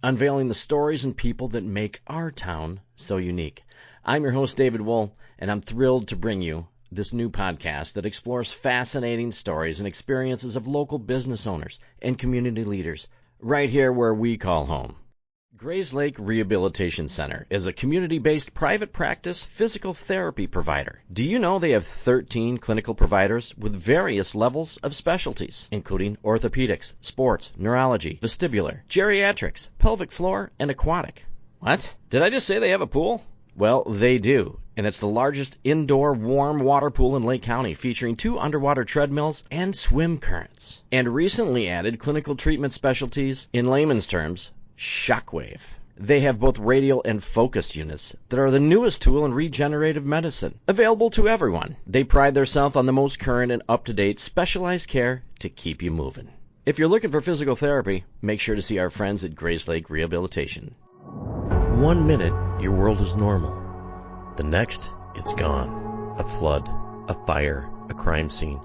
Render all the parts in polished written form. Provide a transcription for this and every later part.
unveiling the stories and people that make our town so unique. I'm your host, David Wohl, and I'm thrilled to bring you this new podcast that explores fascinating stories and experiences of local business owners and community leaders right here where we call home. Grayslake Rehabilitation Center is a community-based private practice physical therapy provider. Do you know they have 13 clinical providers with various levels of specialties, including orthopedics, sports, neurology, vestibular, geriatrics, pelvic floor, and aquatic? What? Did I just say they have a pool? Well, they do, and it's the largest indoor warm water pool in Lake County, featuring 2 underwater treadmills and swim currents. And recently added clinical treatment specialties, in layman's terms, Shockwave. They have both radial and focus units that are the newest tool in regenerative medicine, available to everyone. They pride themselves on the most current and up-to-date specialized care to keep you moving. If you're looking for physical therapy, make sure to see our friends at Grayslake Rehabilitation. 1 minute, your world is normal. The next, it's gone. A flood, a fire, a crime scene.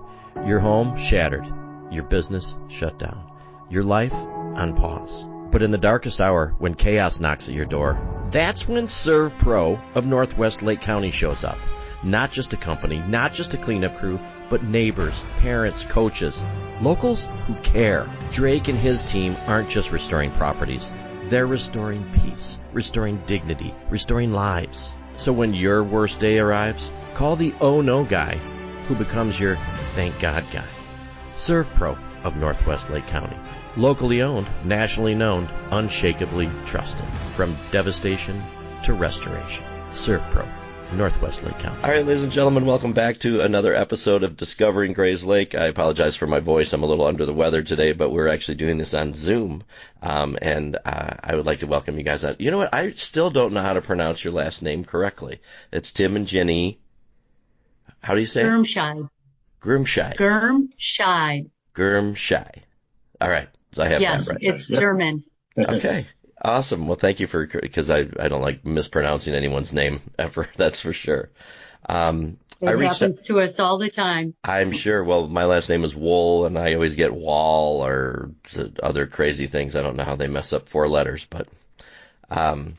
Your home shattered. Your business shut down. Your life on pause. But in the darkest hour, when chaos knocks at your door, that's when Serve Pro of Northwest Lake County shows up. Not just a company, not just a cleanup crew, but neighbors, parents, coaches, locals who care. Drake and his team aren't just restoring properties. They're restoring peace, restoring dignity, restoring lives. So when your worst day arrives, call the oh no guy who becomes your thank God guy. Serve Pro of Northwest Lake County. Locally owned, nationally known, unshakably trusted. From devastation to restoration. Serve Pro, Northwest Lake County. All right, ladies and gentlemen, welcome back to another episode of Discovering Grayslake. I apologize for my voice. I'm a little under the weather today, but we're actually doing this on Zoom. I would like to welcome you guys on. You know what? I still don't know how to pronounce your last name correctly. It's Tim and Ginny. How do you say Girmscheid. Girmscheid. Girmscheid. Girmscheid. All right. So I have yes, that right. It's German. Okay. Awesome. Well, thank you because I don't like mispronouncing anyone's name ever. That's for sure. It happens to us all the time. I'm sure. Well, my last name is Wool, and I always get Wall or other crazy things. I don't know how they mess up 4 letters, but so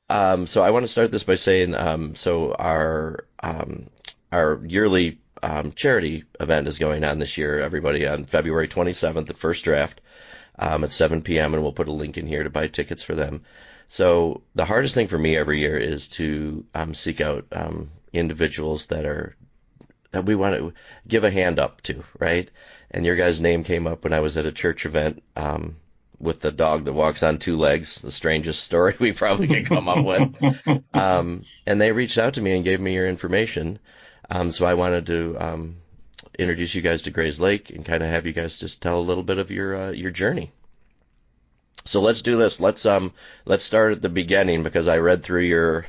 I want to start this by saying so our yearly charity event is going on this year, everybody, on February 27th at First Draft at 7 p.m., and we'll put a link in here to buy tickets for them. So the hardest thing for me every year is to seek out individuals that we want to give a hand up to, right? And your guys' name came up when I was at a church event with the dog that walks on 2 legs, the strangest story we probably could come up with. And they reached out to me and gave me your information. So I wanted to introduce you guys to Grayslake and kind of have you guys just tell a little bit of your journey. So let's do this. Let's start at the beginning, because I read through your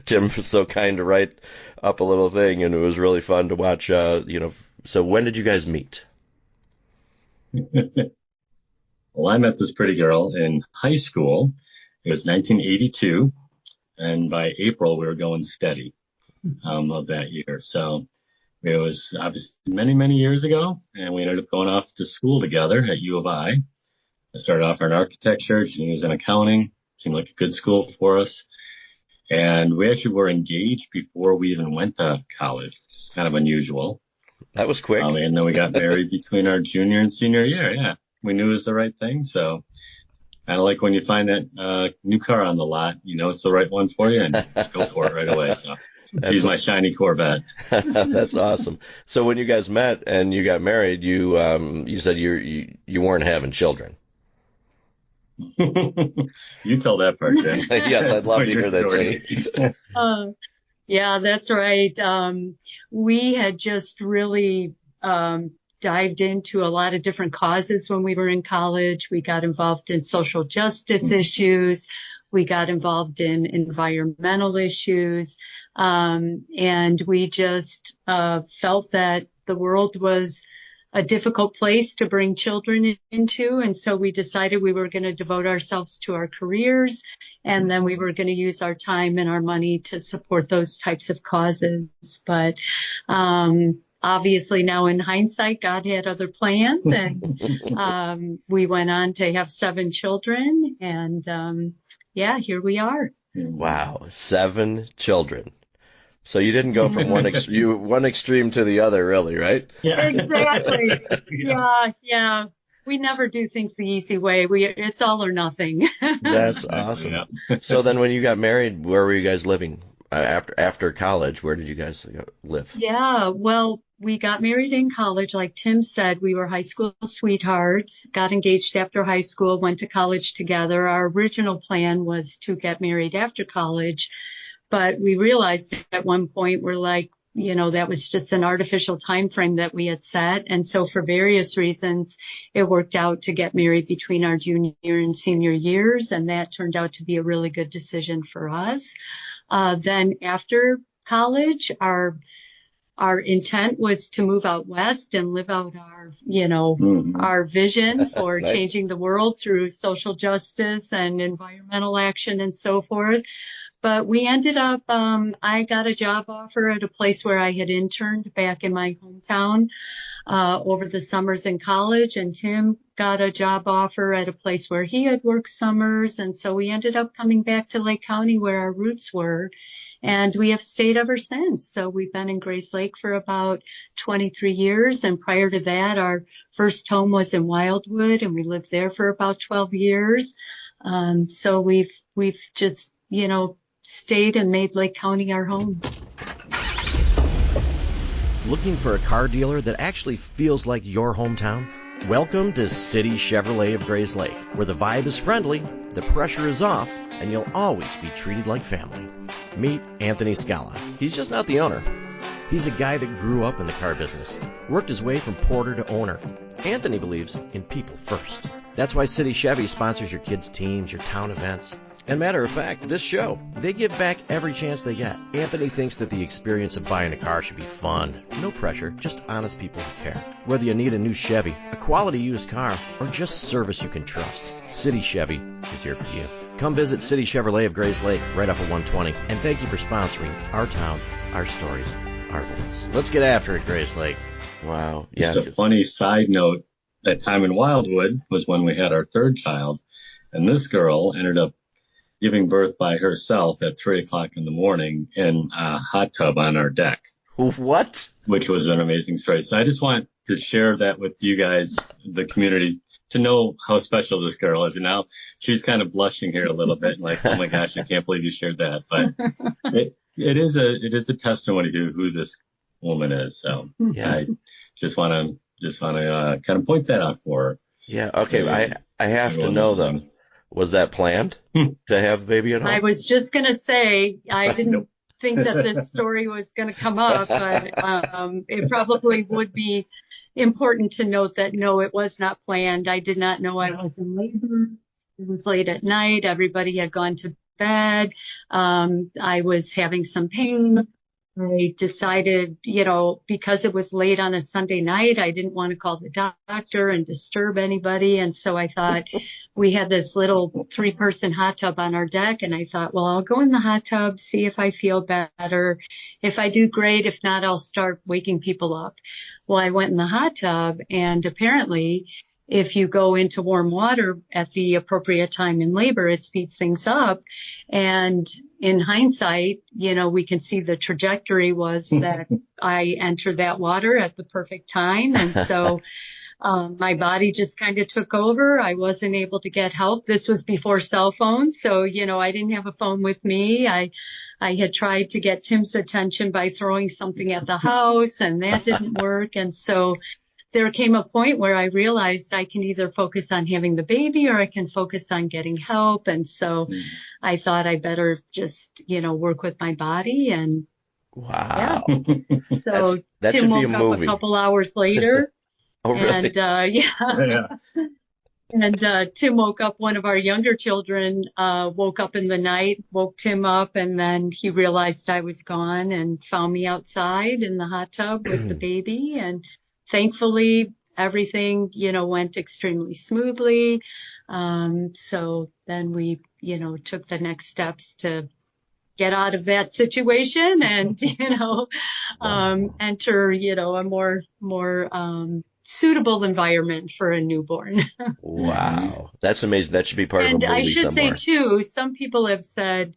Tim was so kind to write up a little thing, and it was really fun to watch. So when did you guys meet? Well, I met this pretty girl in high school. It was 1982, and by April we were going steady. Of that year. So it was obviously many, many years ago, and we ended up going off to school together at U of I. I started off in architecture. Ginny was in accounting. Seemed like a good school for us. And we actually were engaged before we even went to college. It's kind of unusual. That was quick. And then we got married between our junior and senior year. Yeah, we knew it was the right thing. So kind of like when you find that new car on the lot, you know it's the right one for you, and go for it right away. So she's my shiny Corvette. That's awesome. So when you guys met and you got married, you said you weren't having children. You tell that part, Jen. Yes, I'd love to hear that, Jenny. Yeah, that's right. We had just really dived into a lot of different causes when we were in college. We got involved in social justice issues. We got involved in environmental issues. And we just felt that the world was a difficult place to bring children into. And so we decided we were going to devote ourselves to our careers, and then we were going to use our time and our money to support those types of causes. But obviously now in hindsight, God had other plans, and we went on to have 7 children, and yeah, here we are. Wow, 7 children. So you didn't go from one extreme to the other, really, right? Yeah. Exactly. Yeah. We never do things the easy way. It's all or nothing. That's awesome. Yeah. So then when you got married, where were you guys living? After college, where did you guys live? Yeah, well, we got married in college. Like Tim said, we were high school sweethearts, got engaged after high school, went to college together. Our original plan was to get married after college, but we realized at one point we're like, that was just an artificial time frame that we had set. And so for various reasons, it worked out to get married between our junior and senior years. And that turned out to be a really good decision for us. Then after college, our intent was to move out west and live out our vision for Nice. changing the world through social justice and environmental action and so forth. But we ended up, I got a job offer at a place where I had interned back in my hometown, over the summers in college, and Tim got a job offer at a place where he had worked summers. And so we ended up coming back to Lake County where our roots were. And we have stayed ever since. So we've been in Grayslake for about 23 years. And prior to that, our first home was in Wildwood, and we lived there for about 12 years. So we've just, stayed and made Lake County our home. Looking for a car dealer that actually feels like your hometown? Welcome to City Chevrolet of Grayslake, where the vibe is friendly, the pressure is off, and you'll always be treated like family. Meet Anthony Scala. He's just not the owner. He's a guy that grew up in the car business, worked his way from porter to owner. Anthony believes in people first. That's why City Chevy sponsors your kids' teams, your town events. And matter of fact, this show, they give back every chance they get. Anthony thinks that the experience of buying a car should be fun. No pressure, just honest people who care. Whether you need a new Chevy, a quality used car, or just service you can trust, City Chevy is here for you. Come visit City Chevrolet of Grayslake right off of 120. And thank you for sponsoring our town, our stories, our voice. Let's get after it, Grayslake. Wow. Yeah. Just a funny side note, that time in Wildwood was when we had our 3rd child. And this girl ended up giving birth by herself at 3:00 in the morning in a hot tub on our deck. What? Which was an amazing story. So I just want to share that with you guys, the community, to know how special this girl is. And now she's kind of blushing here a little bit, like, oh my gosh, I can't believe you shared that. But it is a testimony to who this woman is. So yeah. I just want to kind of point that out for her. Yeah. Okay. I have to know though. Was that planned to have the baby at home? I was just going to say, I didn't think that this story was going to come up, but it probably would be important to note that no, it was not planned. I did not know I was in labor. It was late at night. Everybody had gone to bed. I was having some pain. I decided, because it was late on a Sunday night, I didn't want to call the doctor and disturb anybody. And so I thought, we had this little 3-person hot tub on our deck. And I thought, well, I'll go in the hot tub, see if I feel better. If I do, great. If not, I'll start waking people up. Well, I went in the hot tub, and apparently if you go into warm water at the appropriate time in labor, it speeds things up. And in hindsight, we can see the trajectory was that I entered that water at the perfect time. And so my body just kind of took over. I wasn't able to get help. This was before cell phones. So, I didn't have a phone with me. I had tried to get Tim's attention by throwing something at the house, and that didn't work. And so there came a point where I realized I can either focus on having the baby or I can focus on getting help. And so I thought I better just, work with my body. And wow. Yeah. So that Tim should woke be a up movie. a couple hours later. Oh, really? And yeah. And Tim woke up. One of our younger children woke up in the night, woke Tim up, and then he realized I was gone and found me outside in the hot tub with the baby. And thankfully, everything, went extremely smoothly. So then we, took the next steps to get out of that situation and, enter, a more suitable environment for a newborn. Wow. That's amazing. That should be part of a And movie I should somewhere. say too, some people have said,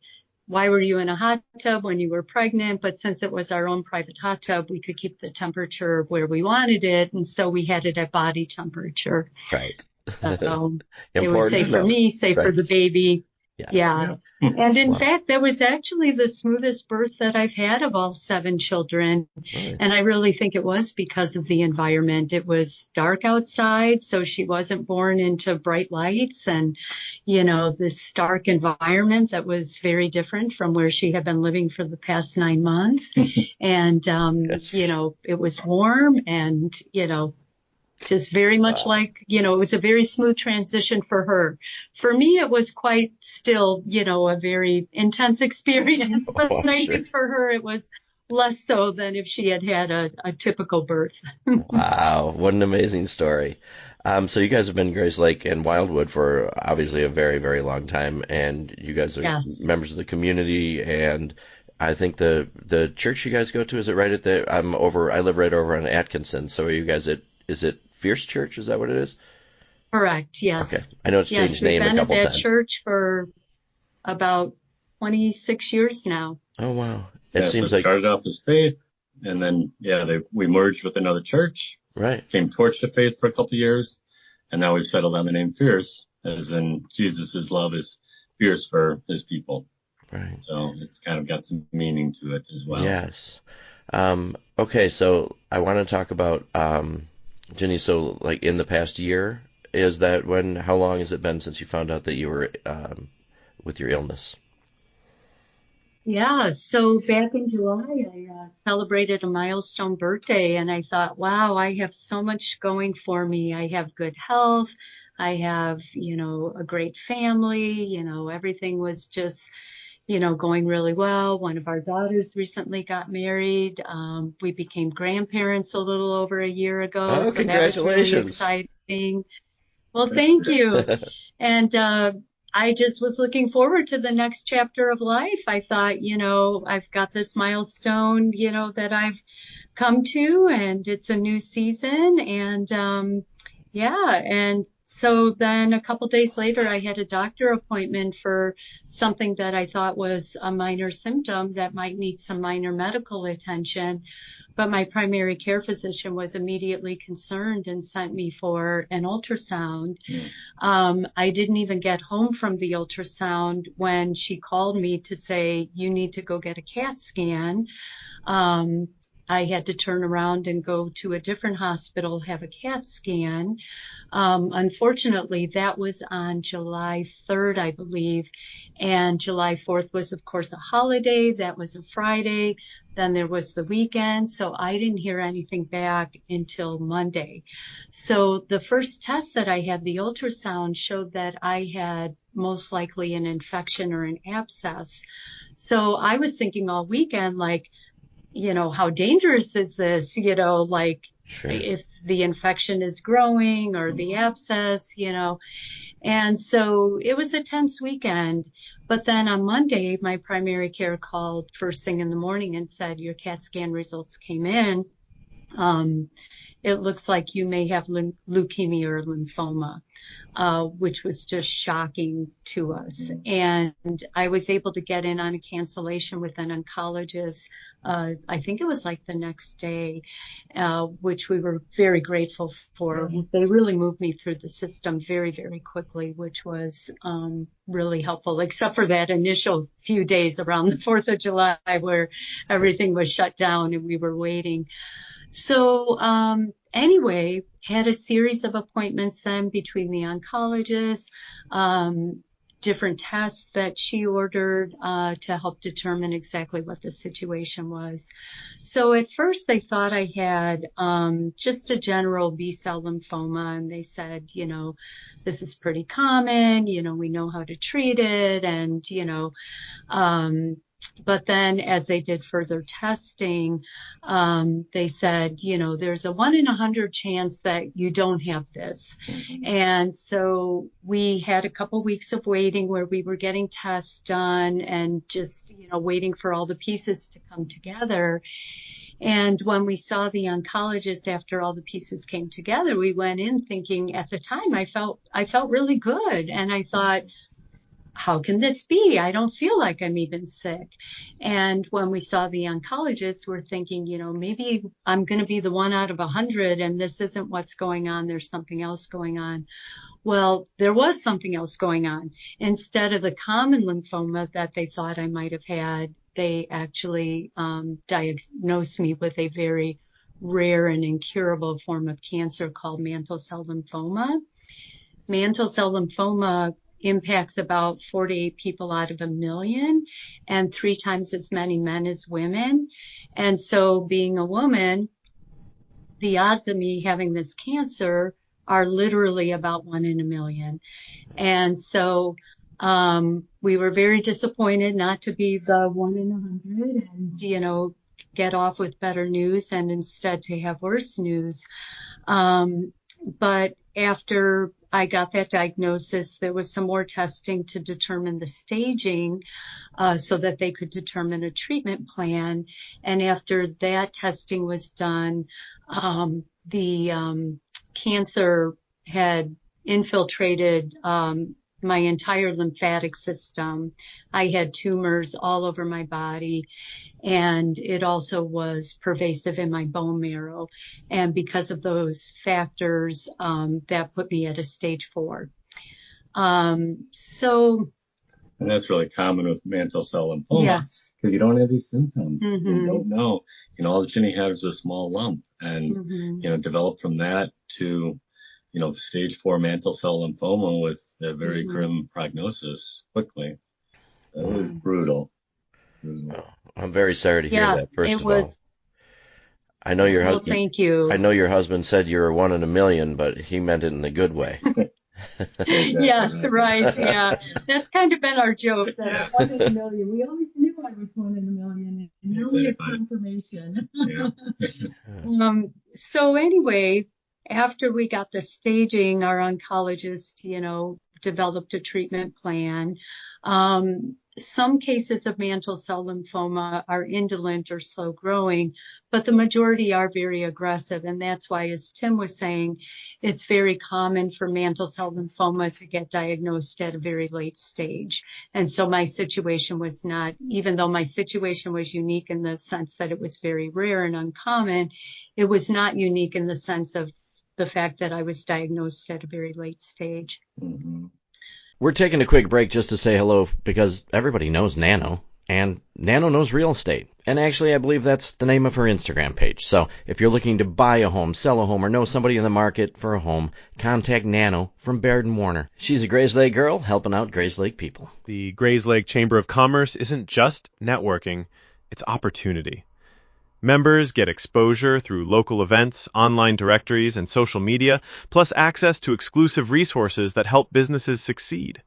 why were you in a hot tub when you were pregnant? But since it was our own private hot tub, we could keep the temperature where we wanted it. And so we had it at body temperature. Right. So it was safe for me, safe for the baby. Yes. Yeah. And in fact, that was actually the smoothest birth that I've had of all 7 children. Right. And I really think it was because of the environment. It was dark outside, so she wasn't born into bright lights and, this stark environment that was very different from where she had been living for the past 9 months. And, it was warm and, just very much like, it was a very smooth transition for her. For me, it was quite still, a very intense experience, but I think for her, it was less so than if she had had a typical birth. Wow. What an amazing story. So you guys have been in Grayslake and Wildwood for obviously a very, very long time, and you guys are members of the community, and I think the church you guys go to, is it right at I live right over on Atkinson. So are you guys is it Fierce Church? Is that what it is? Correct. Yes. Okay. I know it's changed name a couple times. We've been at that church for about 26 years now. Oh, wow. It started off as Faith, and then, we merged with another church. Right. Came Torch to Faith for a couple of years, and now we've settled on the name Fierce, as in Jesus' love is fierce for his people. Right. So it's kind of got some meaning to it as well. Yes. Okay, so I want to talk about Ginny. So, like in the past year, how long has it been since you found out that you were with your illness? Yeah, so back in July, I celebrated a milestone birthday, and I thought, wow, I have so much going for me. I have good health. I have, a great family. Everything was just, going really well. One of our daughters recently got married. We became grandparents a little over a year ago. Oh, so congratulations. That was really exciting. Well, thank you. And I just was looking forward to the next chapter of life. I thought, I've got this milestone, that I've come to, and it's a new season. And, and so then a couple days later, I had a doctor appointment for something that I thought was a minor symptom that might need some minor medical attention. But my primary care physician was immediately concerned and sent me for an ultrasound. I didn't even get home from the ultrasound when she called me to say, you need to go get a CAT scan. I had to turn around and go to a different hospital, have a CAT scan. Unfortunately, that was on July 3rd, I believe. And July 4th was, of course, a holiday. That was a Friday. Then there was the weekend. So I didn't hear anything back until Monday. So the first test that I had, the ultrasound, showed that I had most likely an infection or an abscess. So I was thinking all weekend, like, how dangerous is this? Sure. If the infection is growing or the abscess, And so it was a tense weekend. But then on Monday, my primary care called first thing in the morning and said, your CAT scan results came in. It looks like you may have leukemia or lymphoma, which was just shocking to us. And I was able to get in on a cancellation with an oncologist. I think it was like the next day, which we were very grateful for. They really moved me through the system very, very quickly, which was really helpful, except for that initial few days around the 4th of July where everything was shut down and we were waiting. So, anyway, had a series of appointments then between the oncologist, different tests that she ordered, to help determine exactly what the situation was. So at first they thought I had, just a general B-cell lymphoma, and they said, this is pretty common, we know how to treat it, and, But then as they did further testing, they said, there's a 1 in 100 chance that you don't have this. And so we had a couple weeks of waiting where we were getting tests done and just, waiting for all the pieces to come together. And when we saw the oncologist after all the pieces came together, we went in thinking at the time I felt really good. And I thought, how can this be? I don't feel like I'm even sick. And when we saw the oncologist, we're thinking, maybe I'm going to be the 1 out of 100 and this isn't what's going on. There's something else going on. Well, there was something else going on. Instead of the common lymphoma that they thought I might have had, they actually diagnosed me with a very rare and incurable form of cancer called mantle cell lymphoma. Mantle cell lymphoma impacts about 48 people out of 1 million and 3 times as many men as women. And so being a woman, the odds of me having this cancer are literally about 1 in 1 million. And so we were very disappointed not to be the 1 in 100 and, get off with better news and instead to have worse news. But after I got that diagnosis, there was some more testing to determine the staging, so that they could determine a treatment plan. And after that testing was done, the cancer had infiltrated my entire lymphatic system. I had tumors all over my body, and it also was pervasive in my bone marrow. And because of those factors, that put me at a stage 4. And that's really common with mantle cell lymphoma. Yes. Because you don't have these symptoms. Mm-hmm. You don't know. All Ginny had was a small lump. And, developed from that to, stage 4 mantle cell lymphoma with a very grim prognosis quickly. That was brutal. Oh, I'm very sorry to hear that, first of all. I know your husband. Thank you. I know your husband said you were 1 in 1 million, but he meant it in a good way. Yes, right. Yeah. That's kind of been our joke, that 1 in 1 million. We always knew I was 1 in 1 million, and now we have confirmation. Yeah. So anyway, after we got the staging, our oncologist, developed a treatment plan. Some cases of mantle cell lymphoma are indolent or slow growing, but the majority are very aggressive. And that's why, as Tim was saying, it's very common for mantle cell lymphoma to get diagnosed at a very late stage. And so my situation was not, even though my situation was unique in the sense that it was very rare and uncommon, it was not unique in the sense of the fact that I was diagnosed at a very late stage. Mm-hmm. We're taking a quick break just to say hello because everybody knows Nano, and Nano knows real estate. And actually, I believe that's the name of her Instagram page. So if you're looking to buy a home, sell a home, or know somebody in the market for a home, contact Nano from Baird & Warner. She's a Grayslake girl helping out Grayslake people. The Grayslake Chamber of Commerce isn't just networking, it's opportunity. Members get exposure through local events, online directories, and social media, plus access to exclusive resources that help businesses succeed.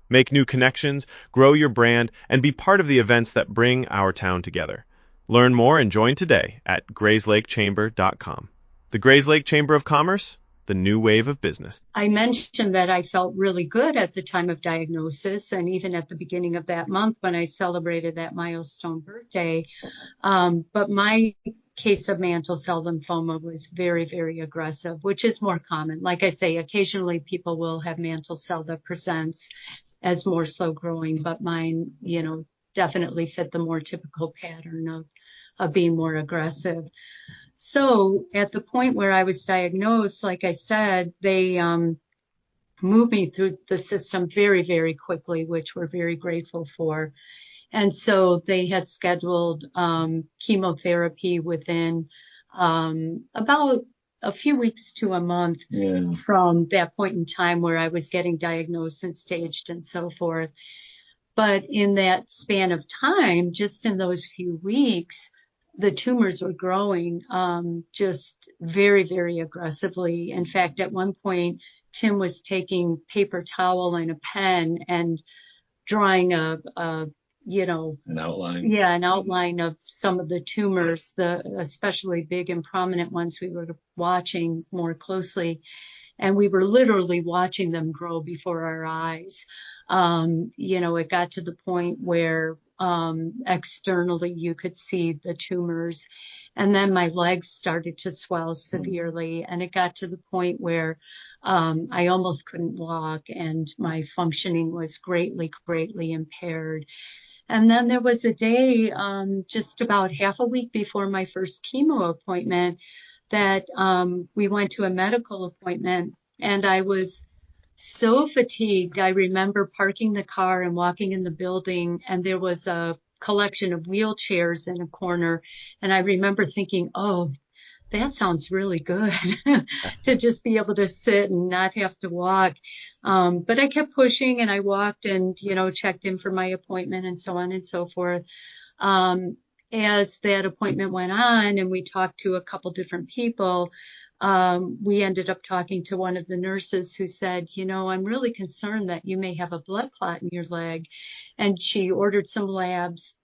Make new connections, grow your brand, and be part of the events that bring our town together. Learn more and join today at grayslakechamber.com. The Grayslake Chamber of Commerce, the new wave of business. I mentioned that I felt really good at the time of diagnosis and even at the beginning of that month when I celebrated that milestone birthday. But my case of mantle cell lymphoma was very, very aggressive, which is more common. Like I say, occasionally people will have mantle cell that presents as more slow growing, but mine, definitely fit the more typical pattern of being more aggressive. So at the point where I was diagnosed, like I said, they moved me through the system very, very quickly, which we're very grateful for. And so they had scheduled chemotherapy within about a few weeks to a month from that point in time where I was getting diagnosed and staged and so forth. But in that span of time, just in those few weeks, the tumors were growing just very, very aggressively. In fact, at one point, Tim was taking paper towel and a pen and drawing a An outline. Yeah, an outline of some of the tumors, the especially big and prominent ones we were watching more closely. And we were literally watching them grow before our eyes. It got to the point where externally you could see the tumors. And then my legs started to swell severely. And it got to the point where I almost couldn't walk, and my functioning was greatly, greatly impaired. And then there was a day, just about half a week before my first chemo appointment, that we went to a medical appointment, and I was so fatigued. I remember parking the car and walking in the building, and there was a collection of wheelchairs in a corner. And I remember thinking, oh, that sounds really good to just be able to sit and not have to walk. But I kept pushing, and I walked and, checked in for my appointment and so on and so forth. As that appointment went on and we talked to a couple different people, we ended up talking to one of the nurses who said, I'm really concerned that you may have a blood clot in your leg. And she ordered some labs.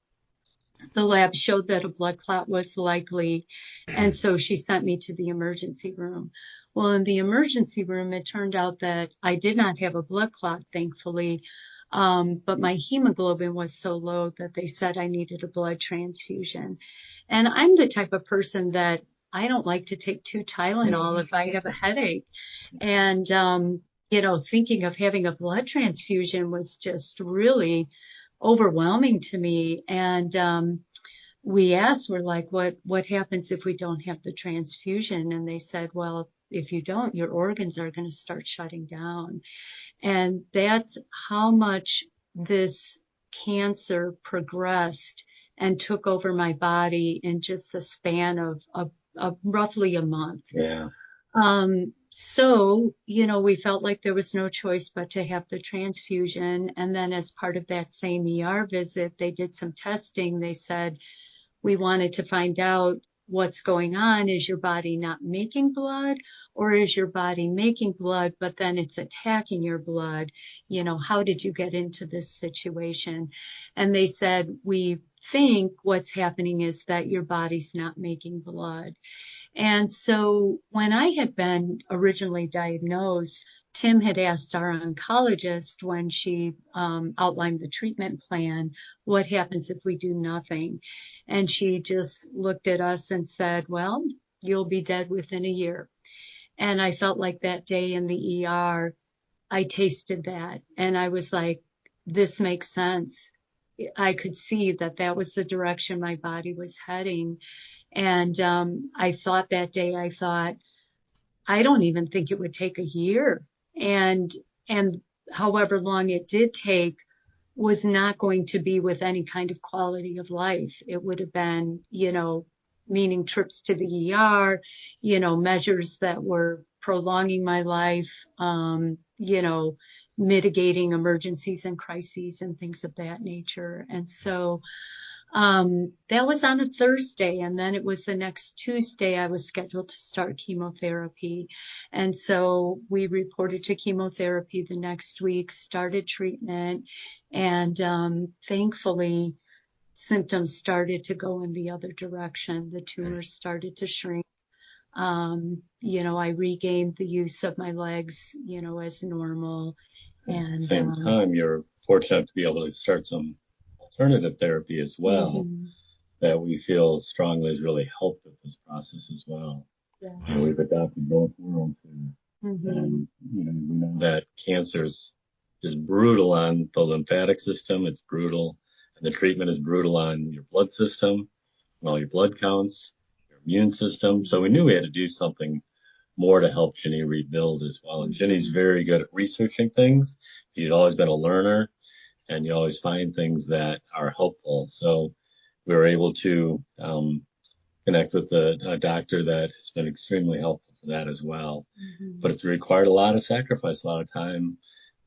The lab showed that a blood clot was likely, and so she sent me to the emergency room. Well, in the emergency room, it turned out that I did not have a blood clot, thankfully, but my hemoglobin was so low that they said I needed a blood transfusion. And I'm the type of person that I don't like to take 2 Tylenol if I have a headache. And, thinking of having a blood transfusion was just really overwhelming to me. And we're like, what happens if we don't have the transfusion? And they said, well, if you don't, your organs are going to start shutting down. And that's how much this cancer progressed and took over my body in just a span of roughly a month. Yeah. So, we felt like there was no choice but to have the transfusion. And then as part of that same ER visit, they did some testing. They said, we wanted to find out what's going on. Is your body not making blood, or is your body making blood, but then it's attacking your blood? How did you get into this situation? And they said, we think what's happening is that your body's not making blood. And so when I had been originally diagnosed, Tim had asked our oncologist when she outlined the treatment plan, what happens if we do nothing? And she just looked at us and said, well, you'll be dead within a year. And I felt like that day in the ER, I tasted that. And I was like, this makes sense. I could see that was the direction my body was heading. And I thought that day, I don't even think it would take a year. And however long it did take was not going to be with any kind of quality of life. It would have been, meaning trips to the ER, measures that were prolonging my life, mitigating emergencies and crises and things of that nature. And so that was on a Thursday, and then it was the next Tuesday I was scheduled to start chemotherapy. And so we reported to chemotherapy the next week, started treatment, and thankfully symptoms started to go in the other direction. The tumors started to shrink. I regained the use of my legs, as normal. And at the same time, you're fortunate to be able to start some alternative therapy as well, that we feel strongly has really helped with this process as well. Yes. And we've adopted both worlds here. And we know that cancer is brutal on the lymphatic system. It's brutal, and the treatment is brutal on your blood system, all your blood counts, your immune system. So we knew we had to do something more to help Ginny rebuild as well. And Ginny's very good at researching things. She's always been a learner, and you always find things that are helpful. So we were able to connect with a doctor that has been extremely helpful for that as well. But it's required a lot of sacrifice, a lot of time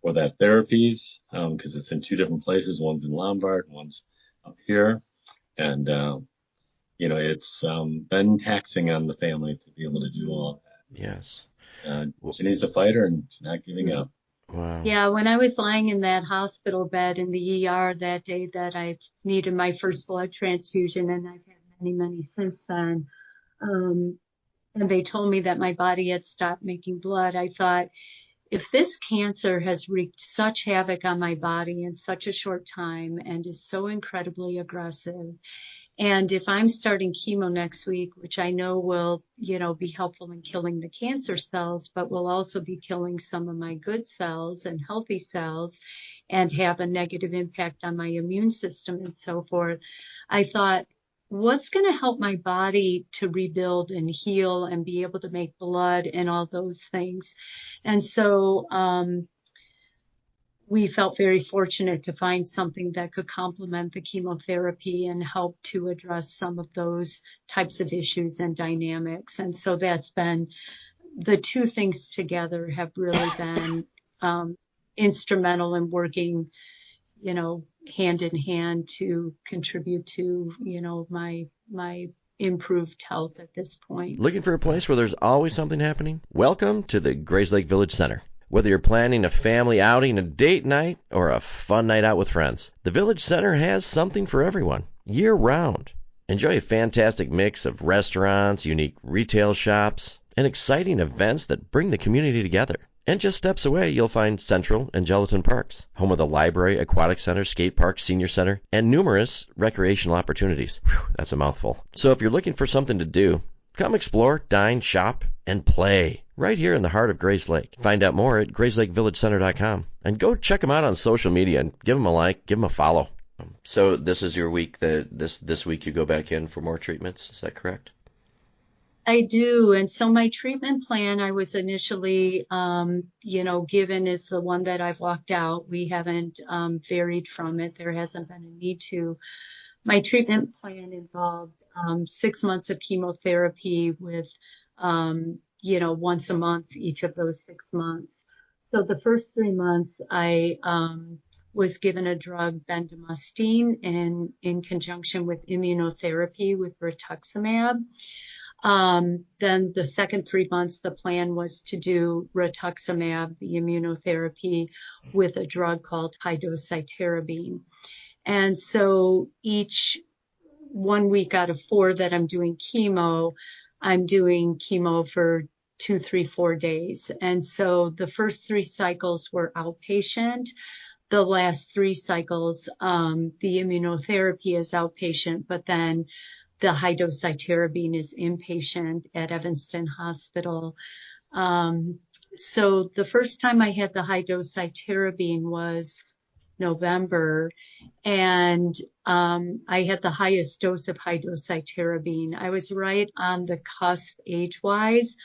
for that therapies, because it's in 2 different places. One's in Lombard, one's up here. And, it's been taxing on the family to be able to do all of that. Yes. Ginny's a fighter, and she's not giving up. Wow. Yeah, when I was lying in that hospital bed in the ER that day that I needed my first blood transfusion, and I've had many, many since then, um, and they told me that my body had stopped making blood, I thought, if this cancer has wreaked such havoc on my body in such a short time and is so incredibly aggressive, and if I'm starting chemo next week, which I know will, be helpful in killing the cancer cells, but will also be killing some of my good cells and healthy cells and have a negative impact on my immune system and so forth, I thought, what's going to help my body to rebuild and heal and be able to make blood and all those things? And so, we felt very fortunate to find something that could complement the chemotherapy and help to address some of those types of issues and dynamics. And so that's been, the two things together have really been instrumental in working, hand in hand to contribute to, my improved health at this point. Looking for a place where there's always something happening? Welcome to the Grayslake Village Center. Whether you're planning a family outing, a date night, or a fun night out with friends, the Village Center has something for everyone, year-round. Enjoy a fantastic mix of restaurants, unique retail shops, and exciting events that bring the community together. And just steps away, you'll find Central and Gelatin Parks, home of the library, aquatic center, skate park, senior center, and numerous recreational opportunities. Whew, that's a mouthful. So if you're looking for something to do, come explore, dine, shop, and play right here in the heart of Grayslake. Find out more at grayslakevillageCenter.com. And go check them out on social media and give them a like, give them a follow. So this is your week, this week you go back in for more treatments, is that correct? I do. And so my treatment plan I was initially, given is the one that I've walked out. We haven't varied from it. There hasn't been a need to. My treatment plan involved 6 months of chemotherapy with, once a month each of those 6 months. So the first 3 months I was given a drug, bendamustine, in conjunction with immunotherapy with rituximab. Then the second 3 months, the plan was to do rituximab, the immunotherapy, with a drug called high-dose cytarabine. And so each 1 week out of 4 that I'm doing chemo for 2, 3, 4 days. And so the first 3 cycles were outpatient. The last 3 cycles, the immunotherapy is outpatient, but then the high-dose cytarabine is inpatient at Evanston Hospital. So the first time I had the high-dose cytarabine was November, and I had the highest dose of high-dose cytarabine. I was right on the cusp age-wise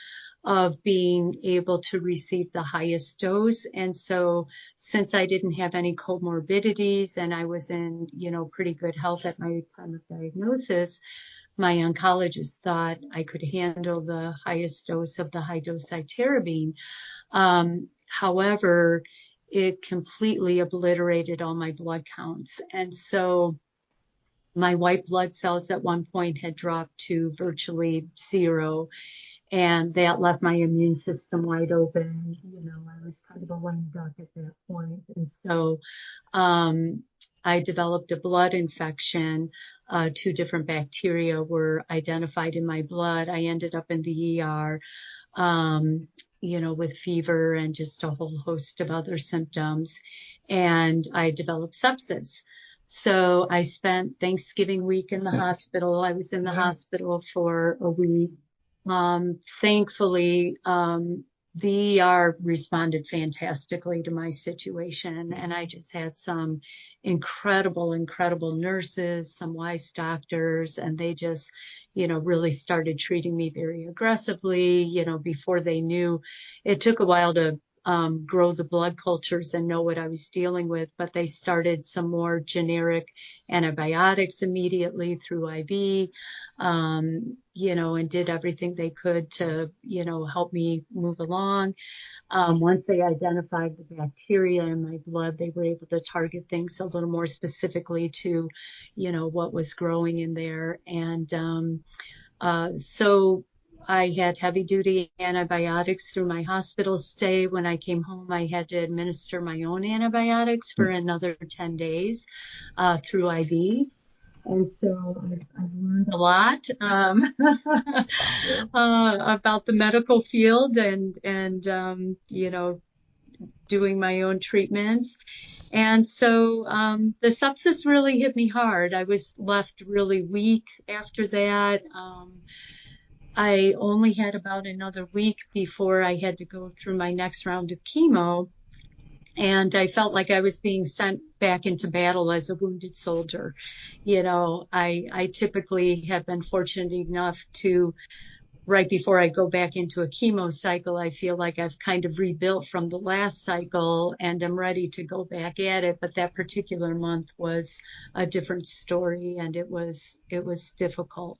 of being able to receive the highest dose. And so since I didn't have any comorbidities and I was in, pretty good health at my time of diagnosis, my oncologist thought I could handle the highest dose of the high-dose cytarabine. However, it completely obliterated all my blood counts. And so my white blood cells at one point had dropped to virtually 0. And that left my immune system wide open. I was kind of a lame duck at that point. And so I developed a blood infection. 2 different bacteria were identified in my blood. I ended up in the ER, with fever and just a whole host of other symptoms. And I developed sepsis. So I spent Thanksgiving week in the hospital. I was in the hospital for a week. Thankfully, the ER responded fantastically to my situation, and I just had some incredible nurses, some wise doctors, and they just, really started treating me very aggressively, before they knew. It took a while to grow the blood cultures and know what I was dealing with, but they started some more generic antibiotics immediately through IV, and did everything they could to, help me move along. Once they identified the bacteria in my blood, they were able to target things a little more specifically to, what was growing in there. And so I had heavy duty antibiotics through my hospital stay. When I came home, I had to administer my own antibiotics for another 10 days through IV. And so I've learned a lot about the medical field and doing my own treatments. And so the sepsis really hit me hard. I was left really weak after that. I only had about another week before I had to go through my next round of chemo. And I felt like I was being sent back into battle as a wounded soldier. I typically have been fortunate enough to, right before I go back into a chemo cycle, I feel like I've kind of rebuilt from the last cycle and I'm ready to go back at it. But that particular month was a different story and it was difficult.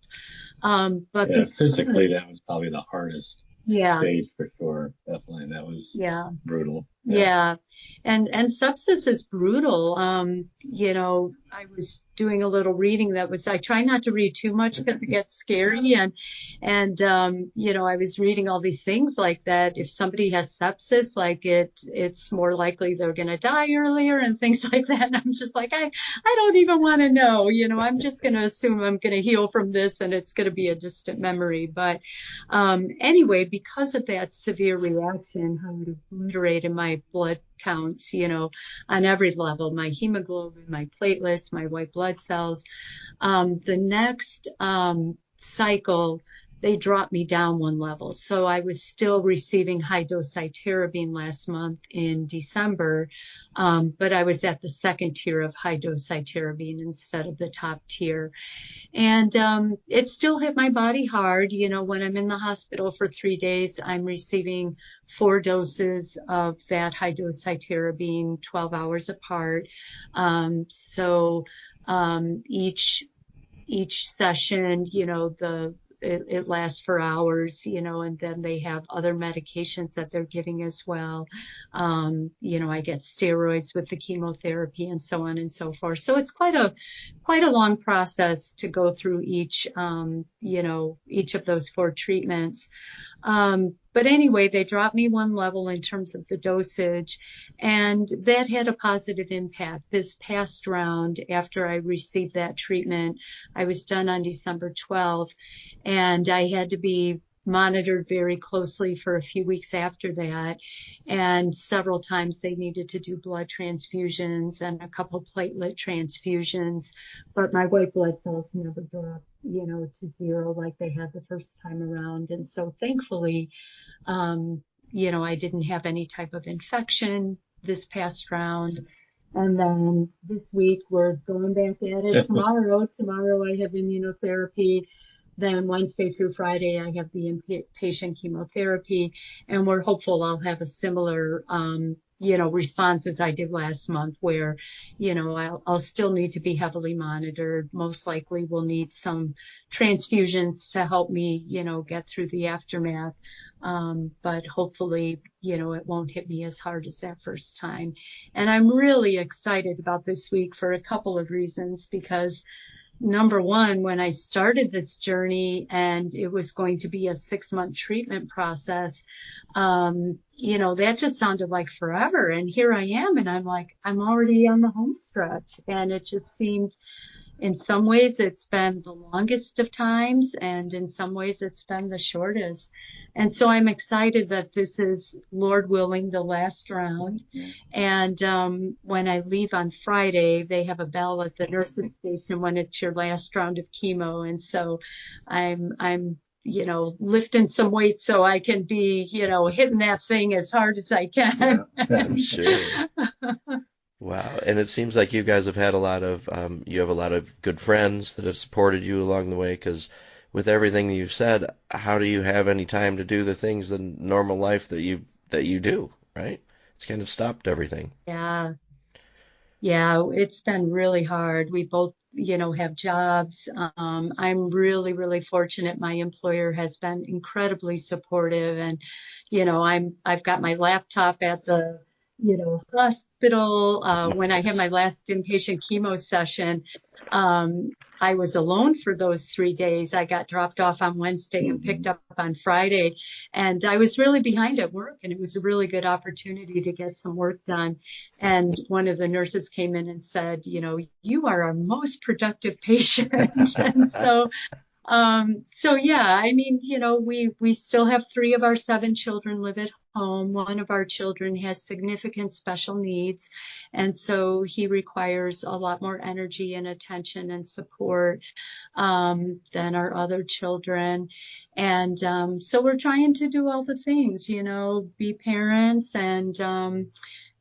Physically, that was probably the hardest yeah. stage for sure. Definitely. That was brutal. Yeah. And sepsis is brutal. I was doing a little reading I try not to read too much because it gets scary. And I was reading all these things like that. If somebody has sepsis, like it's more likely they're going to die earlier and things like that. And I'm just like, I don't even want to know, I'm just going to assume I'm going to heal from this and it's going to be a distant memory. But, anyway, because of that severe reaction, how it obliterated my blood counts, on every level, my hemoglobin, my platelets, my white blood cells. The next cycle, they dropped me down one level. So I was still receiving high dose cytarabine last month in December, but I was at the second tier of high dose cytarabine instead of the top tier. And it still hit my body hard. When I'm in the hospital for 3 days, I'm receiving 4 doses of that high dose cytarabine, 12 hours apart. So each session, it lasts for hours, and then they have other medications that they're giving as well. I get steroids with the chemotherapy and so on and so forth. So it's quite a long process to go through each of those 4 treatments. But anyway, they dropped me one level in terms of the dosage, and that had a positive impact. This past round, after I received that treatment, I was done on December 12th, and I had to be monitored very closely for a few weeks after that. And several times they needed to do blood transfusions and a couple platelet transfusions, but my white blood cells never dropped, to 0 like they had the first time around. And so thankfully, I didn't have any type of infection this past round. And then this week we're going back at it tomorrow. Tomorrow I have immunotherapy. Then Wednesday through Friday, I have the inpatient chemotherapy, and we're hopeful I'll have a similar, response as I did last month where, I'll still need to be heavily monitored. Most likely we'll need some transfusions to help me, get through the aftermath. But hopefully, it won't hit me as hard as that first time. And I'm really excited about this week for a couple of reasons because number one, when I started this journey and it was going to be a 6-month treatment process, that just sounded like forever. And here I am, and I'm like, I'm already on the home stretch. And it just seemed, in some ways, it's been the longest of times, and in some ways, it's been the shortest. And so I'm excited that this is, Lord willing, the last round. And when I leave on Friday, they have a bell at the nurse's station when it's your last round of chemo. And so I'm lifting some weights so I can be, hitting that thing as hard as I can. Yeah, I'm sure. Wow. And it seems like you guys have had you have a lot of good friends that have supported you along the way, because with everything you've said, how do you have any time to do the things in normal life that you do, right? It's kind of stopped everything. Yeah, it's been really hard. We both, have jobs. I'm really, really fortunate. My employer has been incredibly supportive, and, I've got my laptop at the hospital. When I had my last inpatient chemo session, I was alone for those 3 days. I got dropped off on Wednesday and picked up on Friday, and I was really behind at work, and it was a really good opportunity to get some work done. And one of the nurses came in and said, you are our most productive patient. And so yeah, I mean, we still have 3 of our 7 children live at home. One of our children has significant special needs, and so he requires a lot more energy and attention and support than our other children. And so we're trying to do all the things, be parents and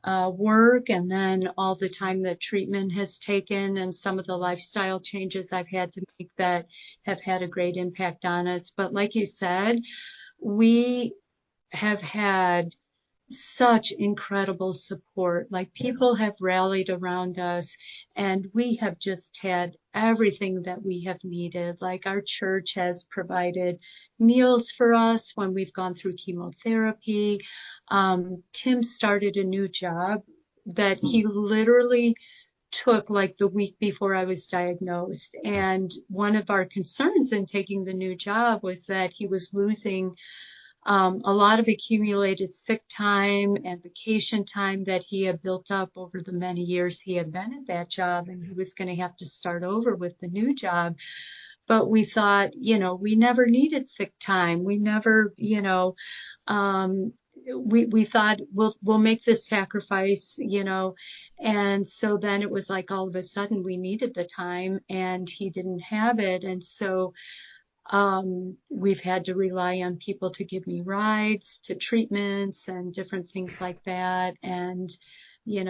work, and then all the time that treatment has taken and some of the lifestyle changes I've had to make that have had a great impact on us. But like you said, we have had such incredible support. Like, people have rallied around us, and we have just had everything that we have needed. Like, our church has provided meals for us when we've gone through chemotherapy. Tim started a new job that he literally took like the week before I was diagnosed. And one of our concerns in taking the new job was that he was losing a lot of accumulated sick time and vacation time that he had built up over the many years he had been at that job, and he was going to have to start over with the new job. But we thought, we never needed sick time. We never, we thought we'll make this sacrifice, and so then it was like all of a sudden we needed the time and he didn't have it. And so we've had to rely on people to give me rides to treatments and different things like that. And, seems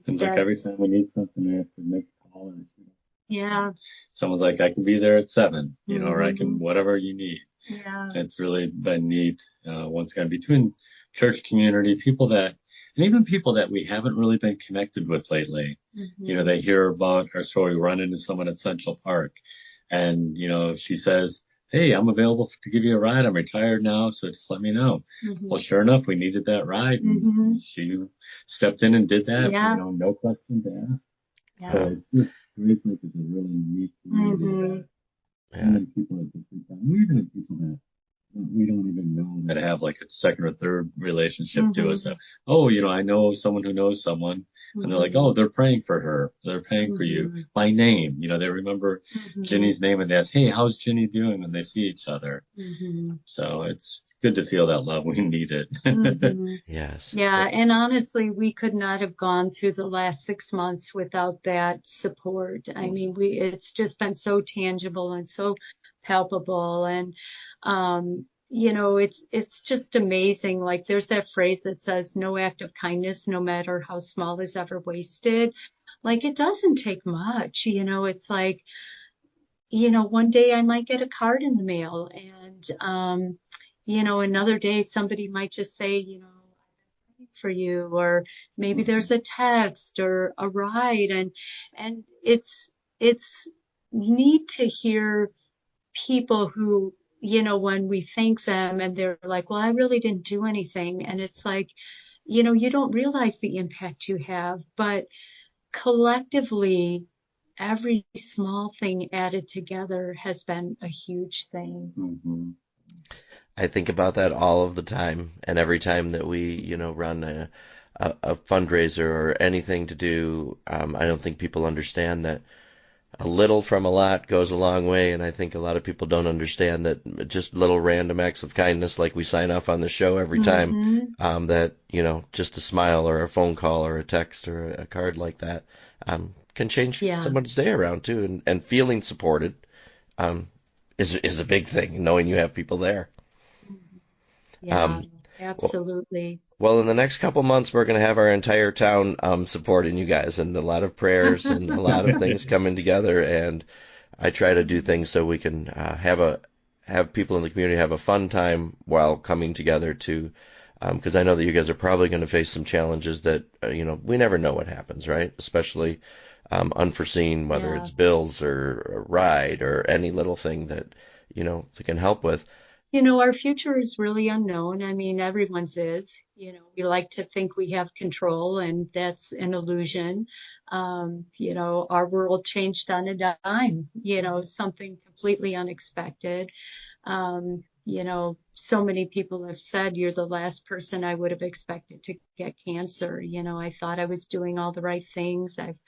like every time we need something, we have to make a call. And yeah. Someone's like, I can be there at 7, or I can, whatever you need. Yeah. It's really been neat. Once again, between church community, and even people that we haven't really been connected with lately. They hear about our story, run into someone at Central Park. And, she says, hey, I'm available to give you a ride. I'm retired now, so just let me know. Well, sure enough, we needed that ride. And she stepped in and did that. Yeah. No questions asked. Yeah. So it's just, Grayslake is a really neat community. That many people at different times. We even have people that we don't even know that have like a second or third relationship to us. I know someone who knows someone, and they're like, oh, they're praying for her. They're praying for you by name. They remember Ginny's name and they ask, hey, how's Ginny doing when they see each other? So it's good to feel that love. We need it. Yes. Yeah. And honestly, we could not have gone through the last 6 months without that support. I mean, it's just been so tangible and so palpable. And, it's just amazing. Like, there's that phrase that says no act of kindness, no matter how small, is ever wasted. Like, it doesn't take much, it's like, one day I might get a card in the mail, and, another day somebody might just say, I'm praying for you, or maybe there's a text or a ride. And it's neat to hear people who, when we thank them and they're like, well, I really didn't do anything. And it's like, you don't realize the impact you have, but collectively, every small thing added together has been a huge thing. I think about that all of the time, and every time that we, run a fundraiser or anything to do, I don't think people understand that a little from a lot goes a long way, and I think a lot of people don't understand that just little random acts of kindness, like we sign off on the show every time, that, just a smile or a phone call or a text or a card like that can change someone's day around too, and feeling supported is a big thing, knowing you have people there. Yeah, absolutely. Well, in the next couple months, we're going to have our entire town supporting you guys, and a lot of prayers and a lot of things coming together. And I try to do things so we can have people in the community have a fun time while coming together too, because I know that you guys are probably going to face some challenges that we never know what happens, right? Especially unforeseen, whether it's bills or a ride or any little thing that they can help with. Our future is really unknown. I mean, everyone's is. We like to think we have control, and that's an illusion. Our world changed on a dime, something completely unexpected. So many people have said you're the last person I would have expected to get cancer. I thought I was doing all the right things. I've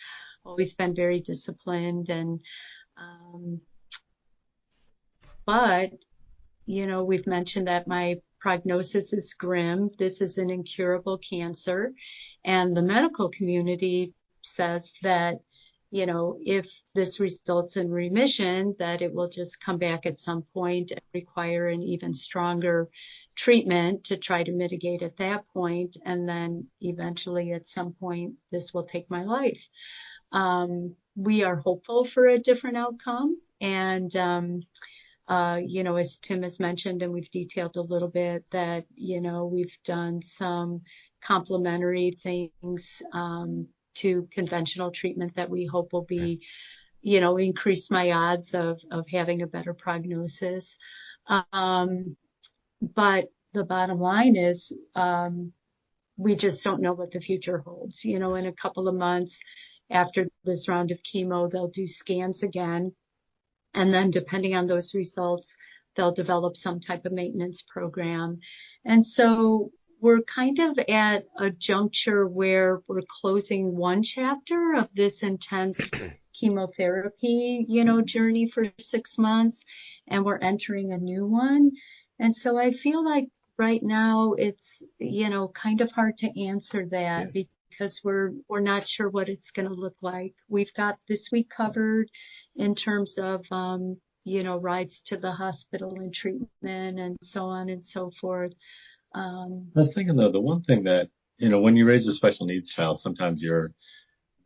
always been very disciplined, but we've mentioned that my prognosis is grim. This is an incurable cancer. And the medical community says that, if this results in remission, that it will just come back at some point and require an even stronger treatment to try to mitigate at that point. And then eventually at some point, this will take my life. We are hopeful for a different outcome. And, as Tim has mentioned, and we've detailed a little bit, that, we've done some complementary things to conventional treatment that we hope will be, increase my odds of having a better prognosis. But the bottom line is we just don't know what the future holds. In a couple of months after this round of chemo, they'll do scans again. And then depending on those results, they'll develop some type of maintenance program. And so we're kind of at a juncture where we're closing one chapter of this intense chemotherapy, journey for 6 months, and we're entering a new one. And so I feel like right now it's, kind of hard to answer that because we're not sure what it's going to look like. We've got this week covered in terms of, rides to the hospital and treatment and so on and so forth. I was thinking, though, the one thing that, when you raise a special needs child, sometimes you're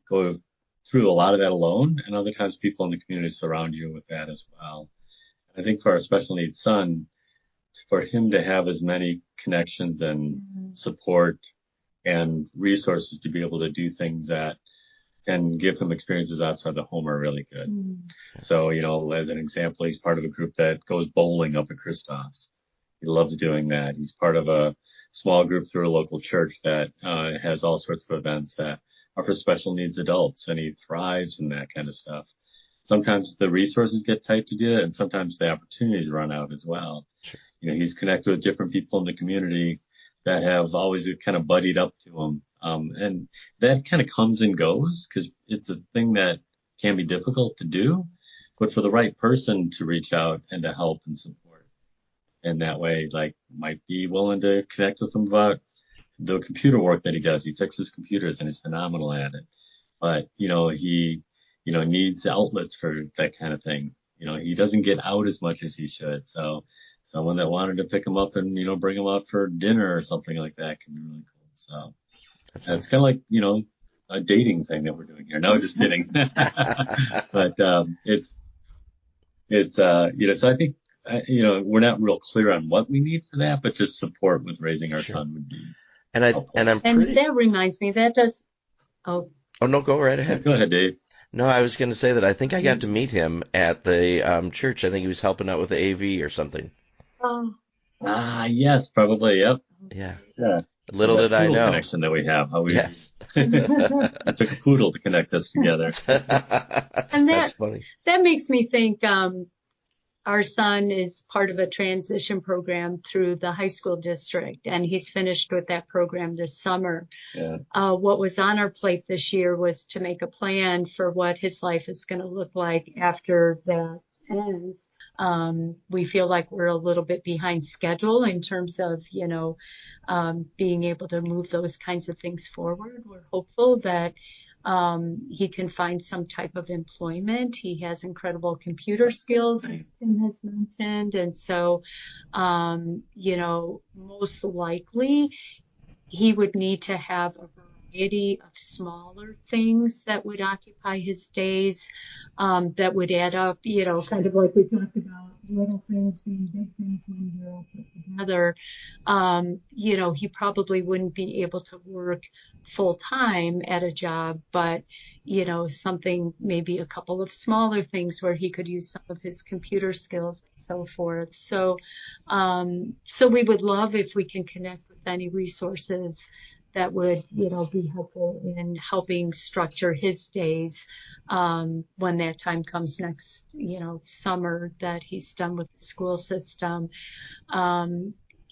going through a lot of that alone, and other times people in the community surround you with that as well. I think for our special needs son, for him to have as many connections and support and resources to be able to do things that can give him experiences outside the home are really good. So, as an example, he's part of a group that goes bowling up at Christoph's. He loves doing that. He's part of a small group through a local church that has all sorts of events that are for special needs adults, and he thrives in that kind of stuff. Sometimes the resources get tight to do it, and sometimes the opportunities run out as well. Sure. He's connected with different people in the community that have always kind of buddied up to him. And that kind of comes and goes because it's a thing that can be difficult to do, but for the right person to reach out and to help and support. And that way, might be willing to connect with him about the computer work that he does. He fixes computers and is phenomenal at it. But, he, needs outlets for that kind of thing. He doesn't get out as much as he should. So someone that wanted to pick him up and, bring him out for dinner or something like that can be really cool. So it's kind of like, a dating thing that we're doing here. No, just kidding. But, so I think, we're not real clear on what we need for that, but just support with raising our son would be helpful. And that reminds me, that does. Oh no, go right ahead. Go ahead, Dave. No, I was going to say that I think I got to meet him at the church. I think he was helping out with the AV or something. Yes, probably. Yep. Yeah. Yeah. Little did I know. Connection that we have. How we yes. It took a poodle to connect us together. And that's funny. That makes me think. Our son is part of a transition program through the high school district, and he's finished with that program this summer. Yeah. What was on our plate this year was to make a plan for what his life is going to look like after that ends. We feel like we're a little bit behind schedule in terms of, being able to move those kinds of things forward. We're hopeful that he can find some type of employment. He has incredible computer skills, as Tim has mentioned. And so, most likely he would need to have a variety of smaller things that would occupy his days, that would add up, kind of like we talked about, little things being big things when they're all put together. He probably wouldn't be able to work full time at a job, but, something, maybe a couple of smaller things where he could use some of his computer skills and so forth. So we would love if we can connect with any resources that would, be helpful in helping structure his days, when that time comes next, summer that he's done with the school system.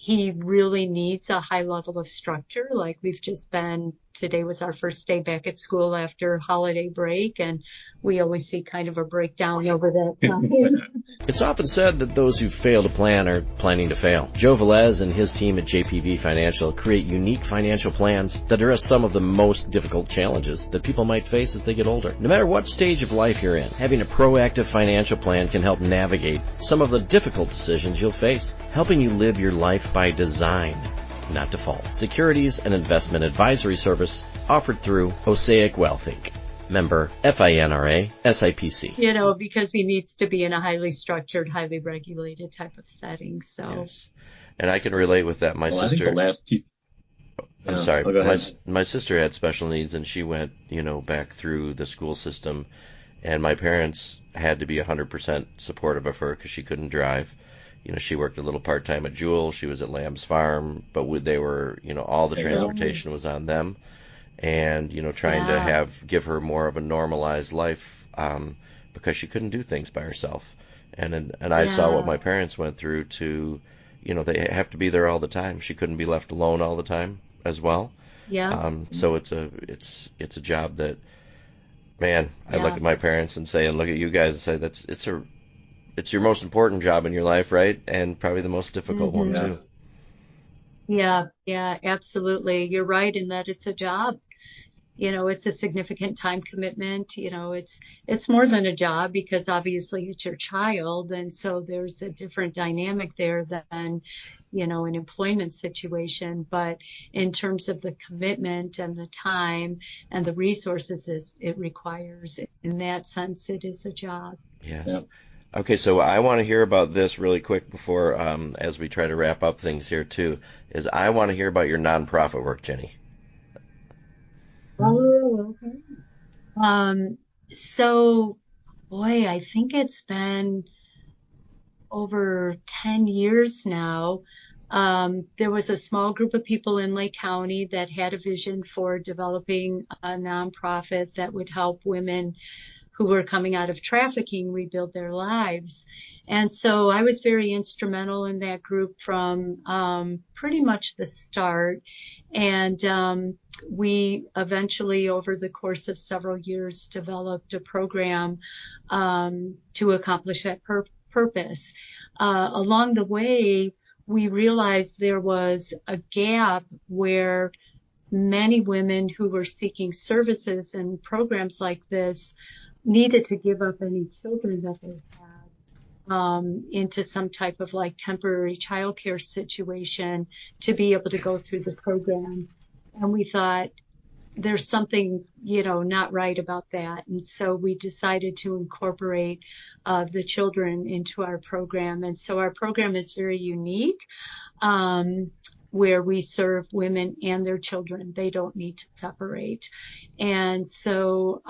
He really needs a high level of structure. Like today was our first day back at school after holiday break, and we always see kind of a breakdown over that time. It's often said that those who fail to plan are planning to fail. Joe Velez and his team at JPV Financial create unique financial plans that address some of the most difficult challenges that people might face as they get older. No matter what stage of life you're in, having a proactive financial plan can help navigate some of the difficult decisions you'll face, helping you live your life by design, not default. Securities and investment advisory service offered through Osaic Wealth Inc. Member FINRA SIPC. Because he needs to be in a highly structured, highly regulated type of setting. So, yes. And I can relate with that. My sister. I think the last piece. I'm sorry. Go ahead. My sister had special needs, and she went, back through the school system, and my parents had to be 100% supportive of her because she couldn't drive. She worked a little part-time at Jewel. She was at Lamb's Farm, but they were, all the transportation was on them. And, trying to give her more of a normalized life, because she couldn't do things by herself. And I saw what my parents went through to, they have to be there all the time. She couldn't be left alone all the time as well. Yeah. So it's a job that, man, I look at my parents and say, and look at you guys and say, it's your most important job in your life, right? And probably the most difficult one too. Yeah, absolutely. You're right in that it's a job. It's a significant time commitment. It's more than a job because obviously it's your child. And so there's a different dynamic there than, an employment situation. But in terms of the commitment and the time and the resources it requires, in that sense, it is a job. Yes. Yep. Okay, so I want to hear about this really quick before, as we try to wrap up things here too, is I want to hear about your nonprofit work, Jenny. Oh, okay. So, boy, I think it's been over 10 years now. There was a small group of people in Lake County that had a vision for developing a nonprofit that would help women who were coming out of trafficking rebuild their lives. And so I was very instrumental in that group from pretty much the start. And we eventually, over the course of several years, developed a program to accomplish that purpose. Along the way, we realized there was a gap where many women who were seeking services and programs like this needed to give up any children that they had into some type of temporary childcare situation to be able to go through the program. And we thought there's something, not right about that. And so we decided to incorporate the children into our program. And so our program is very unique, where we serve women and their children. They don't need to separate. And so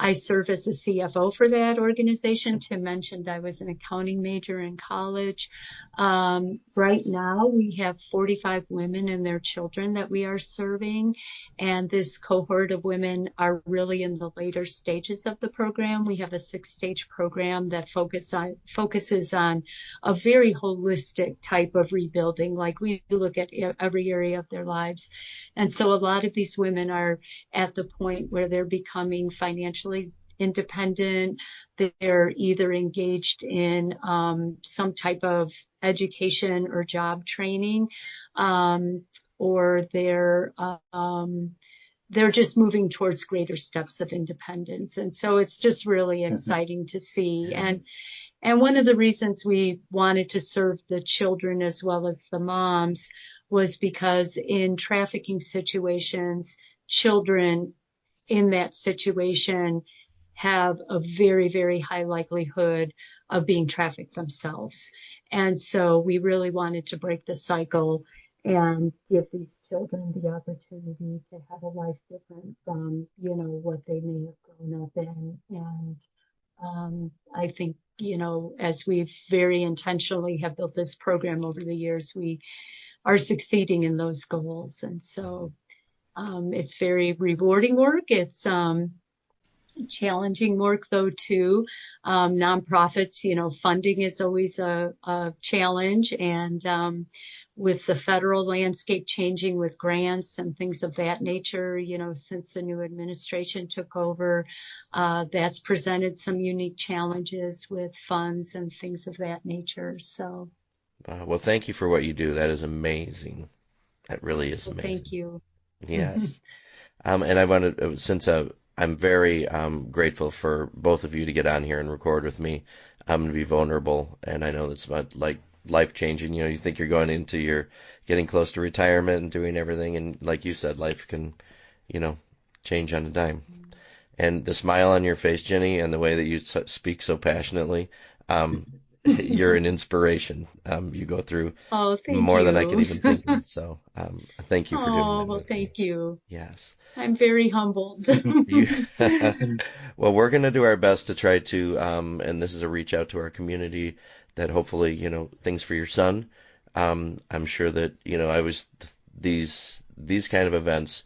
I serve as a CFO for that organization. Tim mentioned I was an accounting major in college. Right now, we have 45 women and their children that we are serving. And this cohort of women are really in the later stages of the program. We have a 6-stage program that focuses on a very holistic type of rebuilding. Like we look at every area of their lives. And so a lot of these women are at the point where they're becoming financially independent. They're either engaged in some type of education or job training, or they're just moving towards greater steps of independence. And so it's just really exciting to see. And one of the reasons we wanted to serve the children as well as the moms was because in trafficking situations, children in that situation have a very, very high likelihood of being trafficked themselves. And so we really wanted to break the cycle and give these children the opportunity to have a life different from, what they may have grown up in. And I think, as we've very intentionally have built this program over the years, we are succeeding in those goals. And so it's very rewarding work. It's challenging work, though, too. Nonprofits, funding is always a challenge. And with the federal landscape changing with grants and things of that nature, since the new administration took over, that's presented some unique challenges with funds and things of that nature. So. Well, thank you for what you do. That is amazing. That really is amazing. Thank you. Yes. And I wanted, since I'm very grateful for both of you to get on here and record with me. I'm going to be vulnerable, and I know that's about like life-changing. You think you're going into your getting close to retirement and doing everything, and like you said, life can, change on a dime. And the smile on your face, Ginny, and the way that you speak so passionately, you're an inspiration. You go through more than I can even think of. So thank you for doing that. Oh, well, thank you. Yes. I'm very humbled. Well, we're going to do our best to try to, and this is a reach out to our community, that hopefully, things for your son. I'm sure that, these kind of events